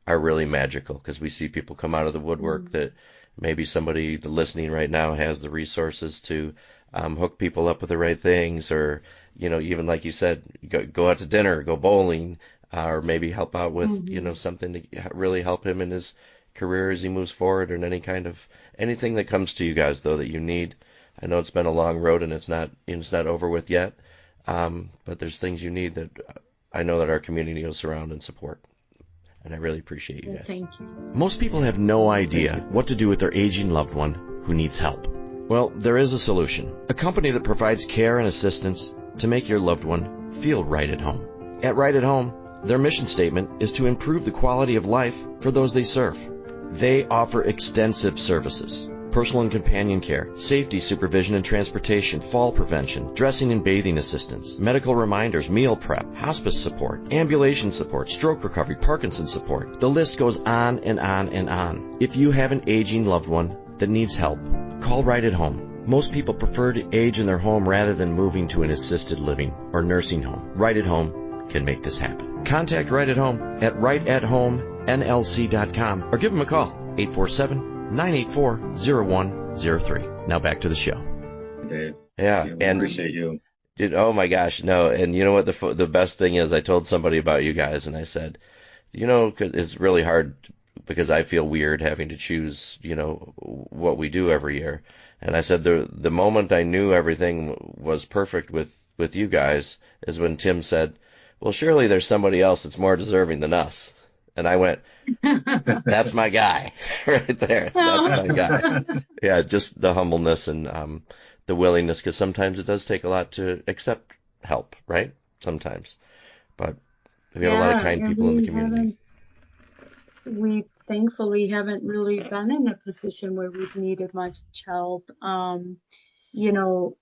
are really magical because we see people come out of the woodwork that maybe somebody listening right now has the resources to hook people up with the right things, or, even like you said, go out to dinner, go bowling, or maybe help out with, something to really help him in his career as he moves forward, or anything that comes to you guys, though, that you need. I know it's been a long road and it's not over with yet. But there's things you need that I know that our community will surround and support. And I really appreciate you guys. Thank you. Most people have no idea what to do with their aging loved one who needs help. Well, there is a solution. A company that provides care and assistance to make your loved one feel right at home. At Right at Home, their mission statement is to improve the quality of life for those they serve. They offer extensive services: personal and companion care, safety supervision and transportation, fall prevention, dressing and bathing assistance, medical reminders, meal prep, hospice support, ambulation support, stroke recovery, Parkinson's support. The list goes on and on and on. If you have an aging loved one that needs help, call Right at Home. Most people prefer to age in their home rather than moving to an assisted living or nursing home. Right at Home can make this happen. Contact Right at Home at rightathomenlc.com or give them a call, 847-984-0103. Now back to the show. Dave. Yeah, and appreciate you. Dude, oh my gosh, no. And you know what the best thing is? I told somebody about you guys, and I said, 'cause it's really hard because I feel weird having to choose, what we do every year. And I said the moment I knew everything was perfect with you guys is when Tim said, well, surely there's somebody else that's more deserving than us. And I went, that's my guy right there. That's my guy. Yeah, just the humbleness and the willingness, because sometimes it does take a lot to accept help, right? Sometimes. But we have a lot of kind people in the community. We thankfully haven't really been in a position where we've needed much help, on the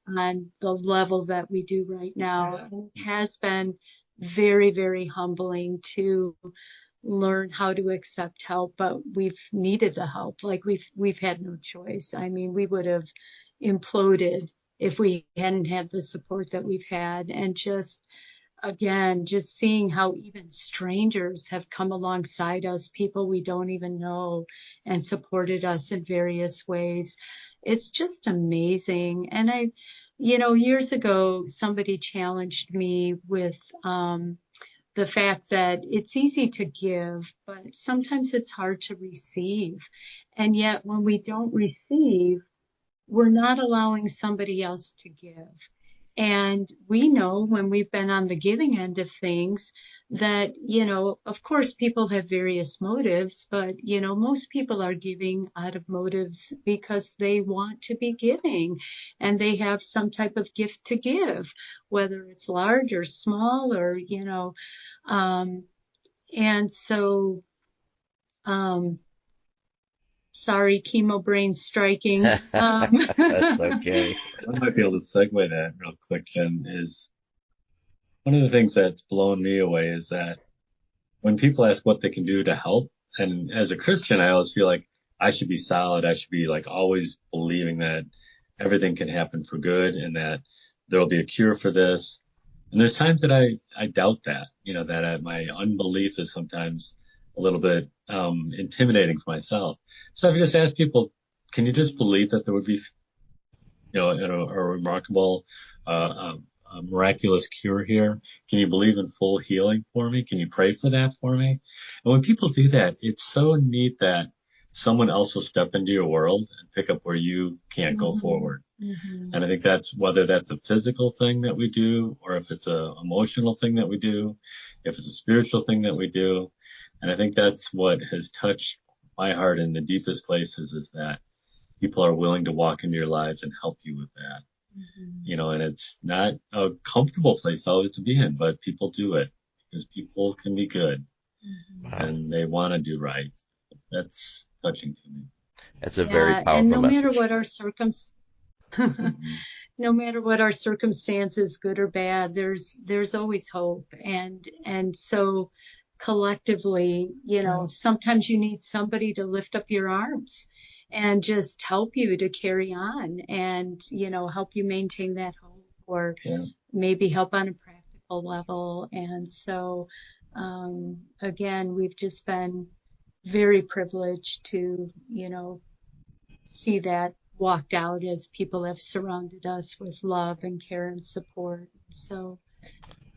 level that we do right now. It has been very, very humbling to learn how to accept help, but we've needed the help. Like we've had no choice. I mean, we would have imploded if we hadn't had the support that we've had. And just seeing how even strangers have come alongside us, people we don't even know, and supported us in various ways. It's just amazing. And years ago, somebody challenged me with the fact that it's easy to give, but sometimes it's hard to receive. And yet when we don't receive, we're not allowing somebody else to give. And we know when we've been on the giving end of things that, of course, people have various motives, but, most people are giving out of motives because they want to be giving and they have some type of gift to give, whether it's large or small or, and so, sorry, chemo brain striking. That's okay. I might be able to segue that real quick then is one of the things that's blown me away is that when people ask what they can do to help, and as a Christian, I always feel like I should be solid. I should be like always believing that everything can happen for good and that there'll be a cure for this. And there's times that I doubt that, that my unbelief is sometimes a little bit intimidating for myself. So I've just asked people, can you just believe that there would be, a remarkable, a miraculous cure here? Can you believe in full healing for me? Can you pray for that for me? And when people do that, it's so neat that someone else will step into your world and pick up where you can't go forward. Mm-hmm. And I think that's whether that's a physical thing that we do or if it's an emotional thing that we do, if it's a spiritual thing that we do. And I think that's what has touched my heart in the deepest places is that people are willing to walk into your lives and help you with that. Mm-hmm. And it's not a comfortable place always to be in, but people do it because people can be good and they want to do right. That's touching to me. That's a very powerful and no message. Matter what our no matter what our circumstances, good or bad, there's always hope. And so collectively, sometimes you need somebody to lift up your arms and just help you to carry on and, help you maintain that hope or maybe help on a practical level. And so, again, we've just been very privileged to, see that walked out as people have surrounded us with love and care and support. So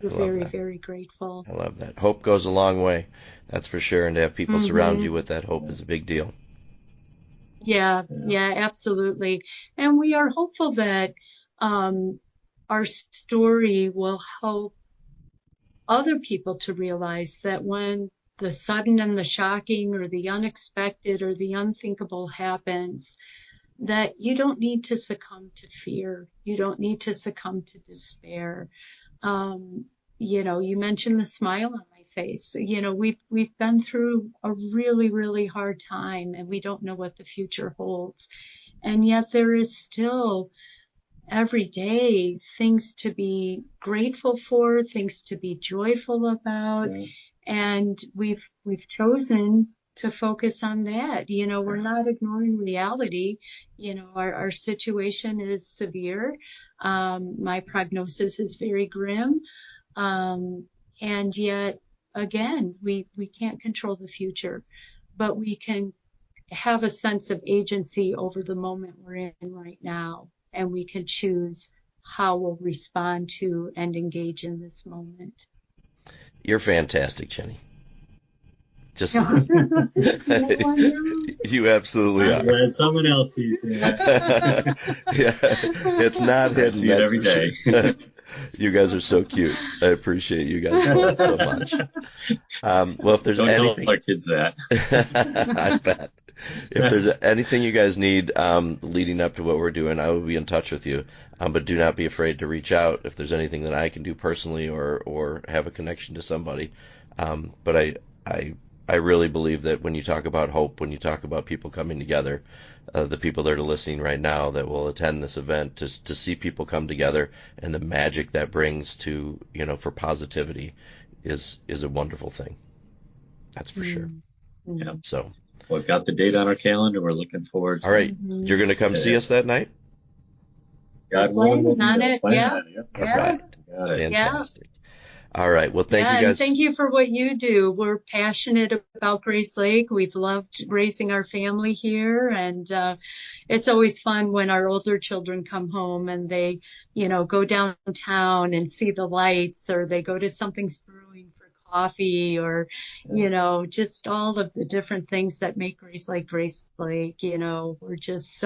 we're very, very grateful. I love that. Hope goes a long way. That's for sure. And to have people surround you with that hope is a big deal. Yeah, absolutely. And we are hopeful that our story will help other people to realize that when the sudden and the shocking or the unexpected or the unthinkable happens, that you don't need to succumb to fear. You don't need to succumb to despair. You mentioned the smile on my face. We've been through a really, really hard time and we don't know what the future holds. And yet there is still every day things to be grateful for, things to be joyful about. Yeah. And we've chosen to focus on that. We're not ignoring reality. Our situation is severe. My prognosis is very grim. And yet, again, we can't control the future, but we can have a sense of agency over the moment we're in right now. And we can choose how we'll respond to and engage in this moment. You're fantastic, Jenny. Just you absolutely are. Glad someone else sees that. Yeah, it's not hidden. See it every day. Sure. You guys are so cute. I appreciate you guys both so much. Well, if there's Don't tell our kids that. I bet. If there's anything you guys need leading up to what we're doing, I will be in touch with you. But do not be afraid to reach out if there's anything that I can do personally or have a connection to somebody. But I really believe that when you talk about hope, when you talk about people coming together, the people that are listening right now that will attend this event, to see people come together and the magic that brings to, for positivity is a wonderful thing. That's for sure. Yeah. So. We've got the date on our calendar. We're looking forward to it. All right. You're going to come see us that night? God willing, we'll on it. Yeah. All right. Got it. Fantastic. All right. Well, thank you guys. And thank you for what you do. We're passionate about Grayslake. We've loved raising our family here. And it's always fun when our older children come home and they, go downtown and see the lights or they go to Something's Brewing for coffee or, just all of the different things that make Grayslake. We're just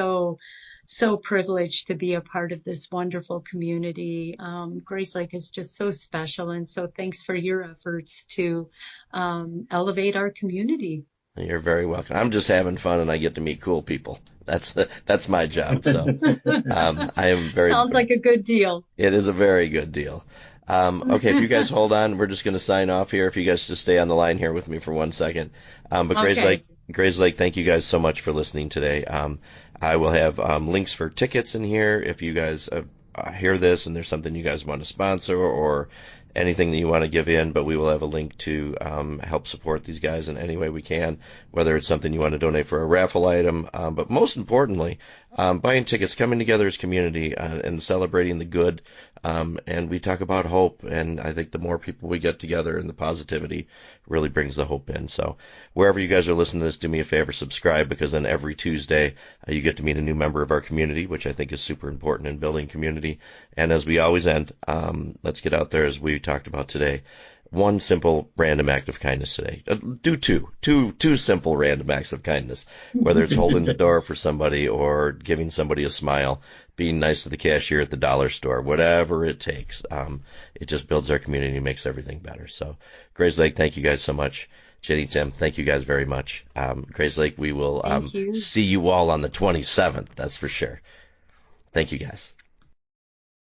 so privileged to be a part of this wonderful community. Grayslake is just so special. And so thanks for your efforts to elevate our community. You're very welcome. I'm just having fun, and I get to meet cool people. That's my job. So I am very. Sounds like a good deal. It is a very good deal. Okay, if you guys hold on, we're just going to sign off here. If you guys just stay on the line here with me for 1 second. But Okay. Grayslake, thank you guys so much for listening today. I will have links for tickets in here if you guys hear this and there's something you guys want to sponsor or anything that you want to give in, but we will have a link to help support these guys in any way we can, whether it's something you want to donate for a raffle item, but most importantly, buying tickets, coming together as community and celebrating the good. And we talk about hope, and I think the more people we get together and the positivity really brings the hope in. So wherever you guys are listening to this, do me a favor, subscribe, because then every Tuesday you get to meet a new member of our community, which I think is super important in building community. And as we always end, let's get out there as we talked about today. One simple random act of kindness today. Do two simple random acts of kindness, whether it's holding the door for somebody or giving somebody a smile, being nice to the cashier at the dollar store, whatever it takes. It just builds our community and makes everything better. So Grayslake, thank you guys so much. Ginny, Tim, thank you guys very much. Grayslake, we will see you all on the 27th. That's for sure. Thank you guys.